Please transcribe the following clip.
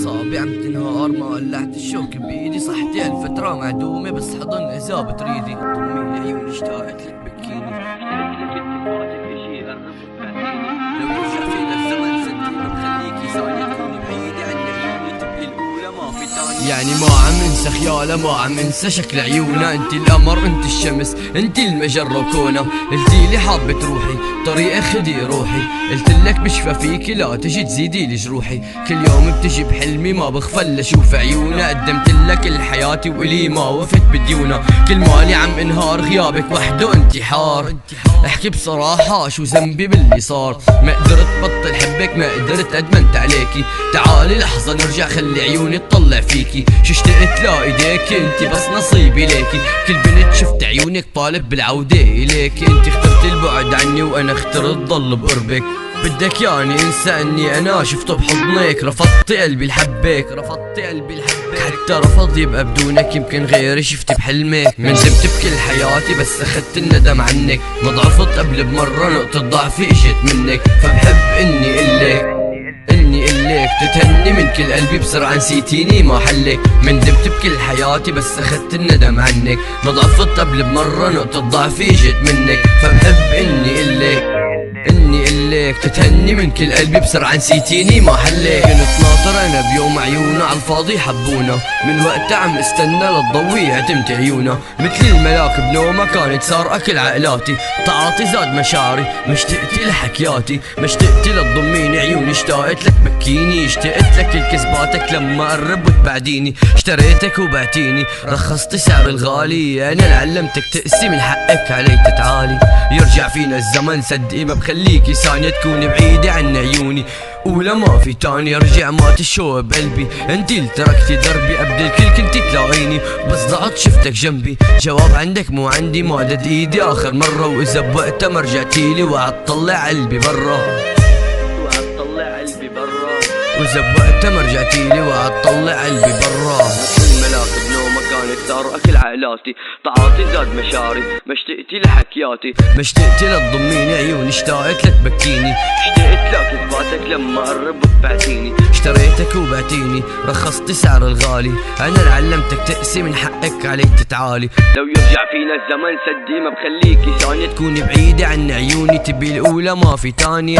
أعصابي عم تنهار، ما ولعت الشوك بإيدي، صحتي الفترة معدومة بس حضن إذا بتريدي. ضمي عيوني اشتاقت لك بكيني، اشتقت لك انت فاتك اشي قرب وتبعديني. لو يرجع فينا الزمن صدقيني بخليكي ثانية تكوني بعيدة عن عيوني، تبقي الأولى ما في تاني. يعني ما عم انسى خيالها، ما عم انسى شكل عيونها. انت القمر انت الشمس انت المجرة وكونها. قلتيلي حابة تروحي طريقة خدي روحي، قلتلك بشفى فيكي لا تجي تزيدي لي جروحي. كل يوم بتجي بحلمي ما بغفل اشوف عيونها. قدمتلك كل حياتي والي ما وفت بديونها. كل مالي عم انهار غيابك وحده انتحار. احكي بصراحة شو ذنبي باللي صار، ما قدرت بطل حبك ما قدرت ادمنت عليكي. تعالي لحظة نرجع خلي عيوني تطلع فيكي. شو اشتقت لا ايديكي انتي بس نصيبي ليكي. كل بنت شفت عيونك طالب بالعودة اليكي. انتي اخترت البعد عني وانا اخترت ضل بقربك. بدك يعني انسى اني انا شفته بحضنك. رفضت قلبي لحبك، رفضت قلبي لحبك. حتى رفض يبقى بدونك، يمكن غيري شفت بحلمك. من ندمت بكل حياتي بس اخدت الندم عنك. ما ضعفت قبل بمرة نقطة ضعفي اجت منك. فبحب اني قلك تتهني من كل قلبي بسرعة نسيتيني ما حلك. من ندمت بكل حياتي بس اخدت الندم عنك. ما ضعفت قبل بمرة نقطة ضعفي اجت منك. فبحب اني قلك تتهني من كل قلبي بسرعة نسيتيني ما حلك. كنت ناطر انا بيوم عيونا عالفاضي حبونا، من وقتها عم استنى للضوي عتمت عيونا. مثل الملاك بنومة كانت صار اكل عقلاتي. تعاطي زاد مشاعري مشتقتي لحكياتي. مشتقتي لتضميني عيوني اشتاقت لك بكيني. اشتقت لك كل كذباتك لما قرب وتبعديني. اشتريتك وبعتيني رخصتي سعر الغالي. انا اللي علمتك تقسي من حقك علي تتعالي. يرجع فينا الزمن صدقي ما بخليكي ثانية تكوني بعيدة عن عيوني. ولا ما في تاني ارجع مات الشوق بقلبي. انتي اللي تركتي دربي قبل الكل كنتي تلاقيني. بس ضعت شفتك جنبي، جواب عندك مو عندي. مادت ايدي اخر مرة واذا بوقتها ما رجعتيلي. وعطلع قلبي برا، واذا بوقتها ما رجعتيلي. وعطلع قلبي برا. الملاك بنومة كانت ثار اكل عقلاتي. تعاطي زاد مشاعري مشتقتي لحكياتي. مشتقتي لتضميني عيوني اشتاقت لك بكيني. اشتقت لك كذباتك لما قرب وتبعتيني. اشتريتك وبعتيني رخصتي سعر الغالي. انا اللي علمتك تقسي من حقك عليك تتعالي. لو يرجع فينا الزمن صدقي ما بخليكي ثانية تكوني بعيدة عن عيوني. تبي الاولى ما في تانية.